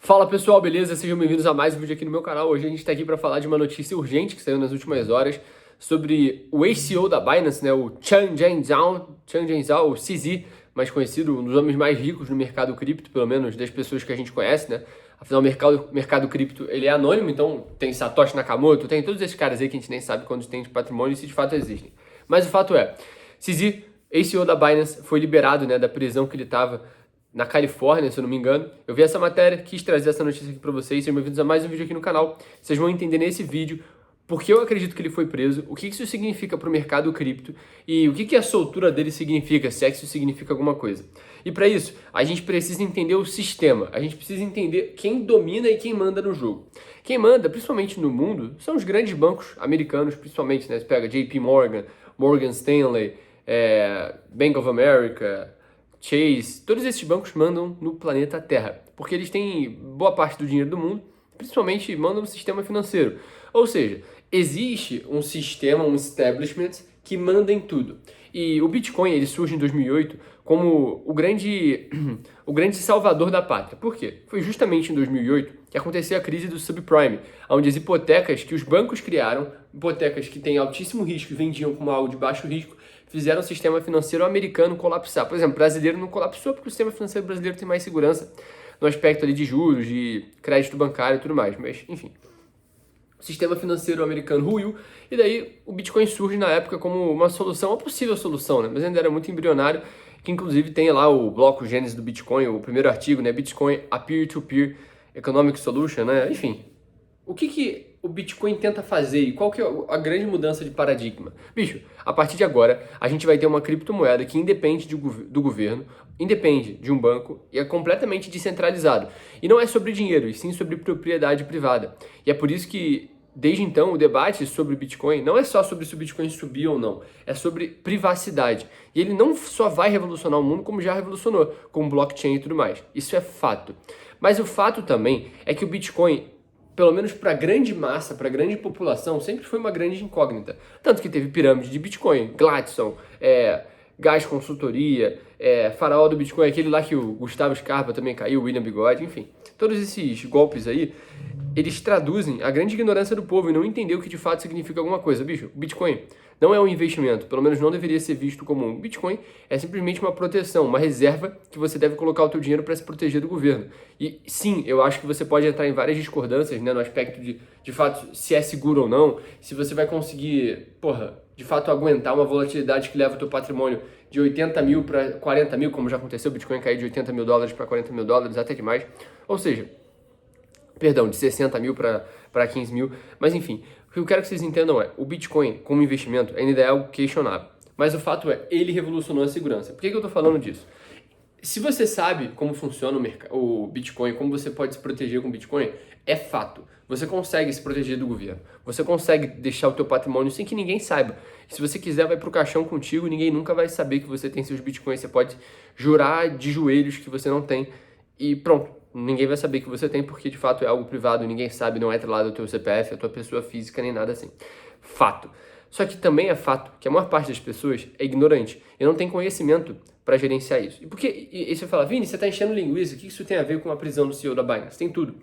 Fala pessoal, beleza? Sejam bem-vindos a mais um vídeo aqui no meu canal. Hoje a gente está aqui para falar de uma notícia urgente que saiu nas últimas horas sobre o ex-CEO da Binance, né, o Chang Zhao, o CZ, mais conhecido, um dos homens mais ricos no mercado cripto, pelo menos das pessoas que a gente conhece, né? Afinal, o mercado cripto ele é anônimo, então tem Satoshi Nakamoto, tem todos esses caras aí que a gente nem sabe quantos tem de patrimônio e se de fato existem. Mas o fato é, CZ, ex-CEO da Binance, foi liberado, né, da prisão que ele estava na Califórnia, se eu não me engano. Eu vi essa matéria, quis trazer essa notícia aqui para vocês. Sejam bem-vindos a mais um vídeo aqui no canal. Vocês vão entender nesse vídeo por que eu acredito que ele foi preso, o que isso significa para o mercado cripto e o que a soltura dele significa, se é que isso significa alguma coisa. E para isso, a gente precisa entender o sistema, a gente precisa entender quem domina e quem manda no jogo. Quem manda, principalmente no mundo, são os grandes bancos americanos, principalmente, né? Você pega JP Morgan, Morgan Stanley, Bank of America, Chase, todos esses bancos mandam no planeta Terra, porque eles têm boa parte do dinheiro do mundo, principalmente mandam no sistema financeiro. Ou seja, existe um sistema, um establishment que manda em tudo. E o Bitcoin ele surge em 2008 como o grande salvador da pátria. Por quê? Foi justamente em 2008 que aconteceu a crise do subprime, onde as hipotecas que os bancos criaram, hipotecas que têm altíssimo risco e vendiam como algo de baixo risco, fizeram o sistema financeiro americano colapsar. Por exemplo, o brasileiro não colapsou porque o sistema financeiro brasileiro tem mais segurança no aspecto ali de juros, de crédito bancário e tudo mais. Mas, enfim, o sistema financeiro americano ruiu e daí o Bitcoin surge na época como uma solução, uma possível solução, né? Mas ainda era muito embrionário, que inclusive tem lá o bloco Gênesis do Bitcoin, o primeiro artigo, né? Bitcoin, a Peer-to-Peer Economic Solution, né? Enfim, o que o Bitcoin tenta fazer e qual que é a grande mudança de paradigma? Bicho, a partir de agora, a gente vai ter uma criptomoeda que independe do governo, independe de um banco e é completamente descentralizado. E não é sobre dinheiro, e sim sobre propriedade privada. E é por isso que, desde então, o debate sobre o Bitcoin não é só sobre se o Bitcoin subir ou não, é sobre privacidade. E ele não só vai revolucionar o mundo, como já revolucionou, com blockchain e tudo mais. Isso é fato. Mas o fato também é que o Bitcoin, pelo menos para a grande massa, para a grande população, sempre foi uma grande incógnita. Tanto que teve pirâmide de Bitcoin, Gladstone, Gás Consultoria, Faraó do Bitcoin, aquele lá que o Gustavo Scarpa também caiu, o William Bigode, enfim. Todos esses golpes aí, eles traduzem a grande ignorância do povo e não entender o que de fato significa alguma coisa. Bicho, o Bitcoin não é um investimento, pelo menos não deveria ser visto como um. O Bitcoin é simplesmente uma proteção, uma reserva que você deve colocar o teu dinheiro para se proteger do governo. E sim, eu acho que você pode entrar em várias discordâncias, né, no aspecto de fato se é seguro ou não, se você vai conseguir, de fato aguentar uma volatilidade que leva o teu patrimônio de 80 mil para 40 mil, como já aconteceu, o Bitcoin cair de 80 mil dólares para 40 mil dólares, até demais. Ou seja, de 60 mil para 15 mil, mas enfim, o que eu quero que vocês entendam é, o Bitcoin como investimento ainda é algo questionável, mas o fato é, ele revolucionou a segurança. Por que eu estou falando disso? Se você sabe como funciona o Bitcoin, como você pode se proteger com o Bitcoin, é fato. Você consegue se proteger do governo. Você consegue deixar o teu patrimônio sem que ninguém saiba. Se você quiser, vai pro caixão contigo, ninguém nunca vai saber que você tem seus Bitcoins. Você pode jurar de joelhos que você não tem e pronto. Ninguém vai saber que você tem porque de fato é algo privado, ninguém sabe, não é atrelado ao teu CPF, a tua pessoa física, nem nada assim. Fato. Só que também é fato que a maior parte das pessoas é ignorante e não tem conhecimento para gerenciar isso. E você fala, Vini, você está enchendo linguiça, o que isso tem a ver com a prisão do CEO da Binance? Tem tudo.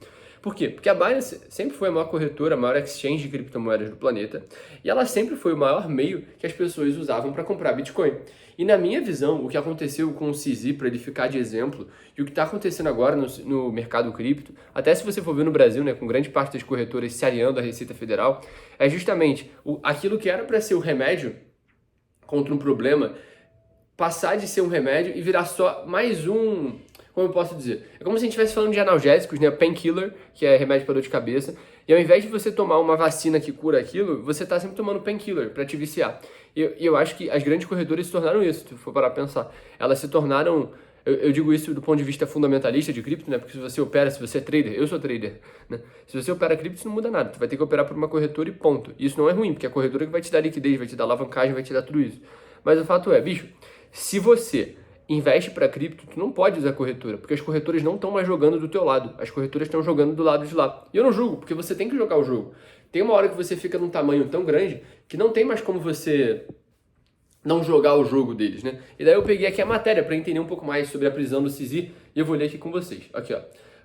Por quê? Porque a Binance sempre foi a maior corretora, a maior exchange de criptomoedas do planeta e ela sempre foi o maior meio que as pessoas usavam para comprar Bitcoin. E na minha visão, o que aconteceu com o CZ, para ele ficar de exemplo, e o que está acontecendo agora no mercado cripto, até se você for ver no Brasil, né, com grande parte das corretoras se aliando à Receita Federal, é justamente aquilo que era para ser o remédio contra um problema, passar de ser um remédio e virar só mais um, como eu posso dizer? É como se a gente estivesse falando de analgésicos, né? Painkiller, que é remédio para dor de cabeça. E ao invés de você tomar uma vacina que cura aquilo, você está sempre tomando painkiller para te viciar. E eu acho que as grandes corretoras se tornaram isso, se for parar pra pensar. Elas se tornaram, eu digo isso do ponto de vista fundamentalista de cripto, né? Porque se você opera, se você é trader, eu sou trader, né? Se você opera cripto, isso não muda nada. Tu vai ter que operar por uma corretora e ponto. E isso não é ruim, porque é a corretora que vai te dar liquidez, vai te dar alavancagem, vai te dar tudo isso. Mas o fato é, bicho, se você investe para cripto, tu não pode usar corretora, porque as corretoras não estão mais jogando do teu lado, as corretoras estão jogando do lado de lá. E eu não julgo, porque você tem que jogar o jogo. Tem uma hora que você fica num tamanho tão grande que não tem mais como você não jogar o jogo deles, né? E daí eu peguei aqui a matéria para entender um pouco mais sobre a prisão do CZ e eu vou ler aqui com vocês. Aqui, ó.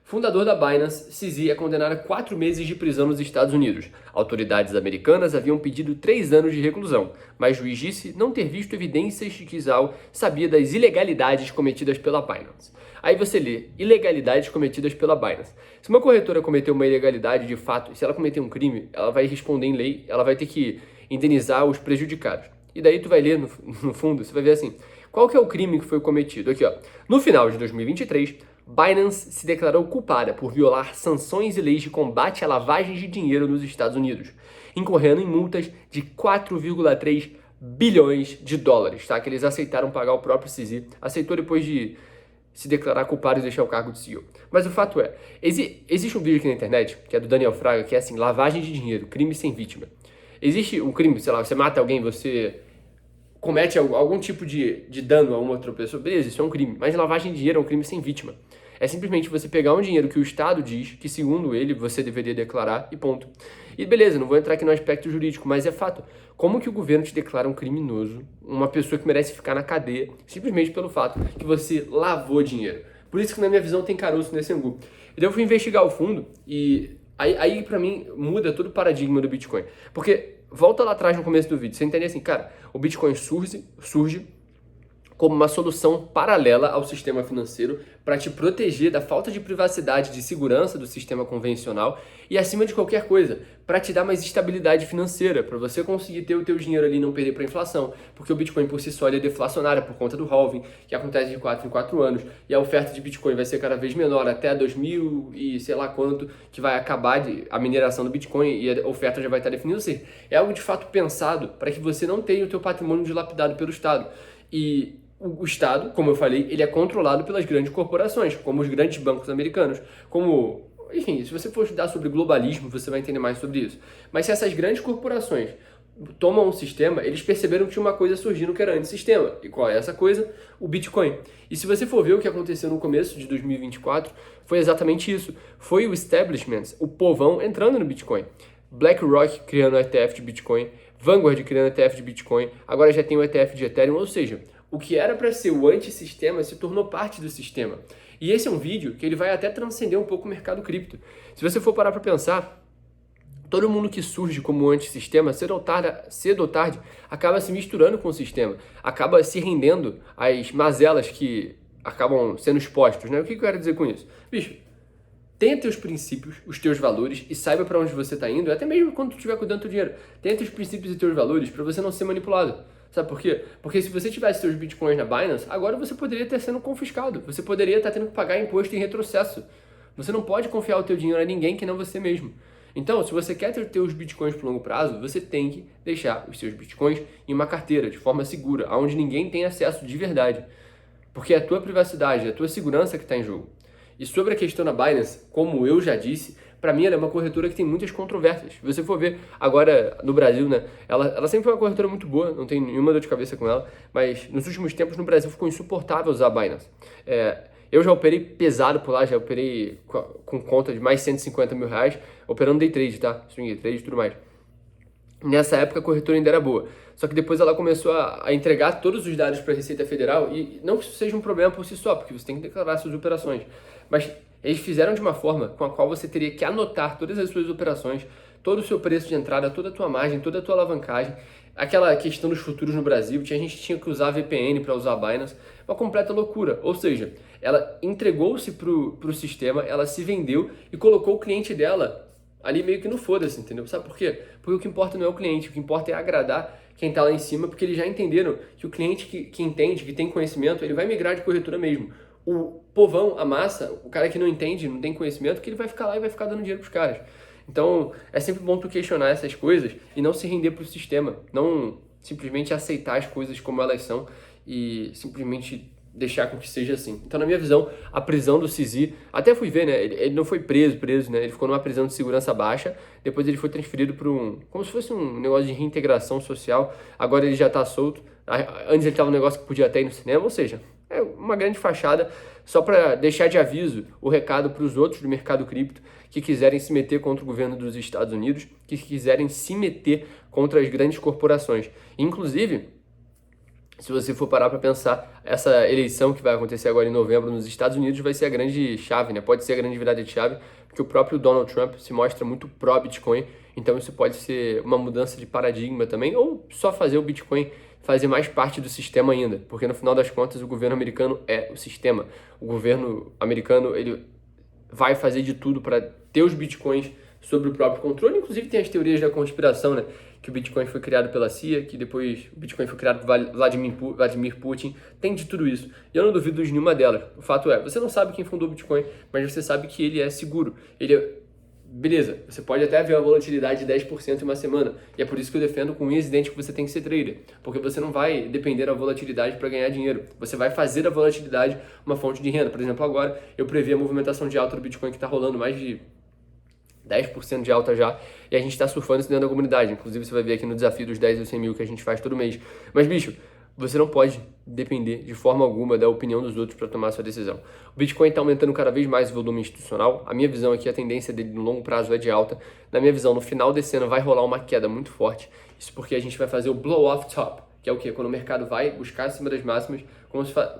Fundador da Binance, CZ é condenado a 4 meses de prisão nos Estados Unidos. Autoridades americanas haviam pedido 3 anos de reclusão, mas o juiz disse não ter visto evidências de que Zhao sabia das ilegalidades cometidas pela Binance. Aí você lê, ilegalidades cometidas pela Binance. Se uma corretora cometeu uma ilegalidade de fato, se ela cometer um crime, ela vai responder em lei, ela vai ter que indenizar os prejudicados. E daí tu vai ler no fundo, você vai ver assim, qual que é o crime que foi cometido? Aqui ó, no final de 2023, Binance se declarou culpada por violar sanções e leis de combate à lavagem de dinheiro nos Estados Unidos, incorrendo em multas de 4,3 bilhões de dólares, tá? Que eles aceitaram pagar o próprio CZ, aceitou depois de se declarar culpado e deixar o cargo de CEO. Mas o fato é, existe um vídeo aqui na internet, que é do Daniel Fraga, que é assim, lavagem de dinheiro, crime sem vítima. Existe um crime, sei lá, você mata alguém, você comete algum tipo de dano a uma outra pessoa, beleza, isso é um crime. Mas lavagem de dinheiro é um crime sem vítima. É simplesmente você pegar um dinheiro que o Estado diz que, segundo ele, você deveria declarar e ponto. E beleza, não vou entrar aqui no aspecto jurídico, mas é fato. Como que o governo te declara um criminoso, uma pessoa que merece ficar na cadeia, simplesmente pelo fato que você lavou dinheiro? Por isso que, na minha visão, tem caroço nesse angu. E daí eu fui investigar o fundo e aí para mim, muda todo o paradigma do Bitcoin. Porque, volta lá atrás no começo do vídeo, você entende assim, cara, o Bitcoin surge como uma solução paralela ao sistema financeiro para te proteger da falta de privacidade e de segurança do sistema convencional e, acima de qualquer coisa, para te dar mais estabilidade financeira, para você conseguir ter o teu dinheiro ali e não perder para a inflação, porque o Bitcoin por si só ele é deflacionário por conta do halving, que acontece de 4 em 4 anos, e a oferta de Bitcoin vai ser cada vez menor até 2000 e sei lá quanto, que vai acabar a mineração do Bitcoin e a oferta já vai estar definida. Ou seja, é algo de fato pensado para que você não tenha o teu patrimônio dilapidado pelo Estado. E o Estado, como eu falei, ele é controlado pelas grandes corporações, como os grandes bancos americanos, como, enfim, se você for estudar sobre globalismo, você vai entender mais sobre isso. Mas se essas grandes corporações tomam um sistema, eles perceberam que tinha uma coisa surgindo que era antissistema. E qual é essa coisa? O Bitcoin. E se você for ver o que aconteceu no começo de 2024, foi exatamente isso. Foi o establishment, o povão entrando no Bitcoin. BlackRock criando o ETF de Bitcoin, Vanguard criando o ETF de Bitcoin, agora já tem o ETF de Ethereum, ou seja, o que era para ser o antissistema se tornou parte do sistema. E esse é um vídeo que ele vai até transcender um pouco o mercado cripto. Se você for parar para pensar, todo mundo que surge como antissistema, cedo ou tarde, acaba se misturando com o sistema, acaba se rendendo às mazelas que acabam sendo expostos, né? O que eu quero dizer com isso? Bicho, tenha teus princípios, os teus valores e saiba para onde você está indo, até mesmo quando tu estiver cuidando do teu dinheiro. Tenha teus princípios e teus valores para você não ser manipulado. Sabe por quê? Porque se você tivesse seus bitcoins na Binance, agora você poderia estar sendo confiscado. Você poderia estar tendo que pagar imposto em retrocesso. Você não pode confiar o teu dinheiro a ninguém que não você mesmo. Então, se você quer ter os bitcoins por longo prazo, você tem que deixar os seus bitcoins em uma carteira, de forma segura, onde ninguém tem acesso de verdade. Porque é a tua privacidade, é a tua segurança que está em jogo. E sobre a questão da Binance, como eu já disse, para mim ela é uma corretora que tem muitas controvérsias. Se você for ver agora no Brasil, né, ela sempre foi uma corretora muito boa, não tem nenhuma dor de cabeça com ela, mas nos últimos tempos no Brasil ficou insuportável usar a Binance. Eu já operei pesado por lá, já operei com conta de mais de 150 mil reais, operando day trade, tá? Swing trade e tudo mais. Nessa época a corretora ainda era boa, só que depois ela começou a entregar todos os dados para a Receita Federal, e não que isso seja um problema por si só, porque você tem que declarar suas operações, mas eles fizeram de uma forma com a qual você teria que anotar todas as suas operações, todo o seu preço de entrada, toda a tua margem, toda a tua alavancagem, aquela questão dos futuros no Brasil, a gente tinha que usar VPN para usar a Binance, uma completa loucura. Ou seja, ela entregou-se pro sistema, ela se vendeu e colocou o cliente dela ali meio que no foda-se, entendeu? Sabe por quê? Porque o que importa não é o cliente, o que importa é agradar quem está lá em cima, porque eles já entenderam que o cliente que entende, que tem conhecimento, ele vai migrar de corretora mesmo. O povão, a massa, o cara que não entende, não tem conhecimento, que ele vai ficar lá e vai ficar dando dinheiro pros caras. Então, é sempre bom tu questionar essas coisas e não se render pro sistema, não simplesmente aceitar as coisas como elas são e simplesmente deixar com que seja assim. Então, na minha visão, a prisão do CZ, até fui ver, né, ele não foi preso, né, ele ficou numa prisão de segurança baixa, depois ele foi transferido para como se fosse um negócio de reintegração social, agora ele já tá solto, antes ele tava um negócio que podia até ir no cinema, ou seja, é uma grande fachada, só para deixar de aviso o recado para os outros do mercado cripto que quiserem se meter contra o governo dos Estados Unidos, que quiserem se meter contra as grandes corporações. Inclusive, se você for parar para pensar, essa eleição que vai acontecer agora em novembro nos Estados Unidos vai ser a grande chave, né? Pode ser a grande virada de chave, porque o próprio Donald Trump se mostra muito pró-Bitcoin, então isso pode ser uma mudança de paradigma também, ou só fazer o Bitcoin fazer mais parte do sistema ainda, porque no final das contas o governo americano é o sistema. O governo americano, ele vai fazer de tudo para ter os Bitcoins sob o próprio controle. Inclusive tem as teorias da conspiração, né? Que o Bitcoin foi criado pela CIA, que depois o Bitcoin foi criado por Vladimir Putin. Tem de tudo isso. E eu não duvido de nenhuma delas. O fato é, você não sabe quem fundou o Bitcoin, mas você sabe que ele é seguro. Ele é... Beleza, você pode até ver uma volatilidade de 10% em uma semana. E é por isso que eu defendo com unhas e dentes que você tem que ser trader. Porque você não vai depender da volatilidade para ganhar dinheiro. Você vai fazer da volatilidade uma fonte de renda. Por exemplo, agora eu previ a movimentação de alta do Bitcoin que está rolando mais de 10% de alta já, e a gente tá surfando isso dentro da comunidade. Inclusive você vai ver aqui no desafio dos 10 ou 100 mil que a gente faz todo mês. Mas, bicho, você não pode depender de forma alguma da opinião dos outros para tomar a sua decisão. O Bitcoin está aumentando cada vez mais o volume institucional. A minha visão aqui, a tendência dele no longo prazo é de alta. Na minha visão, no final desse ano vai rolar uma queda muito forte. Isso porque a gente vai fazer o blow off top, que é o quê? Quando o mercado vai buscar acima das máximas,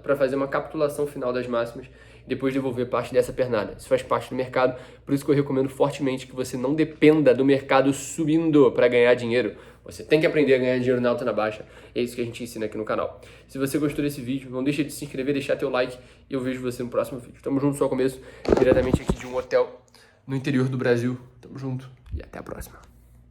para fazer uma capitulação final das máximas e depois devolver parte dessa pernada. Isso faz parte do mercado, por isso que eu recomendo fortemente que você não dependa do mercado subindo para ganhar dinheiro. Você tem que aprender a ganhar dinheiro na alta e na baixa. E é isso que a gente ensina aqui no canal. Se você gostou desse vídeo, não deixa de se inscrever, deixar teu like e eu vejo você no próximo vídeo. Tamo junto, só começo, diretamente aqui de um hotel no interior do Brasil. Tamo junto e até a próxima.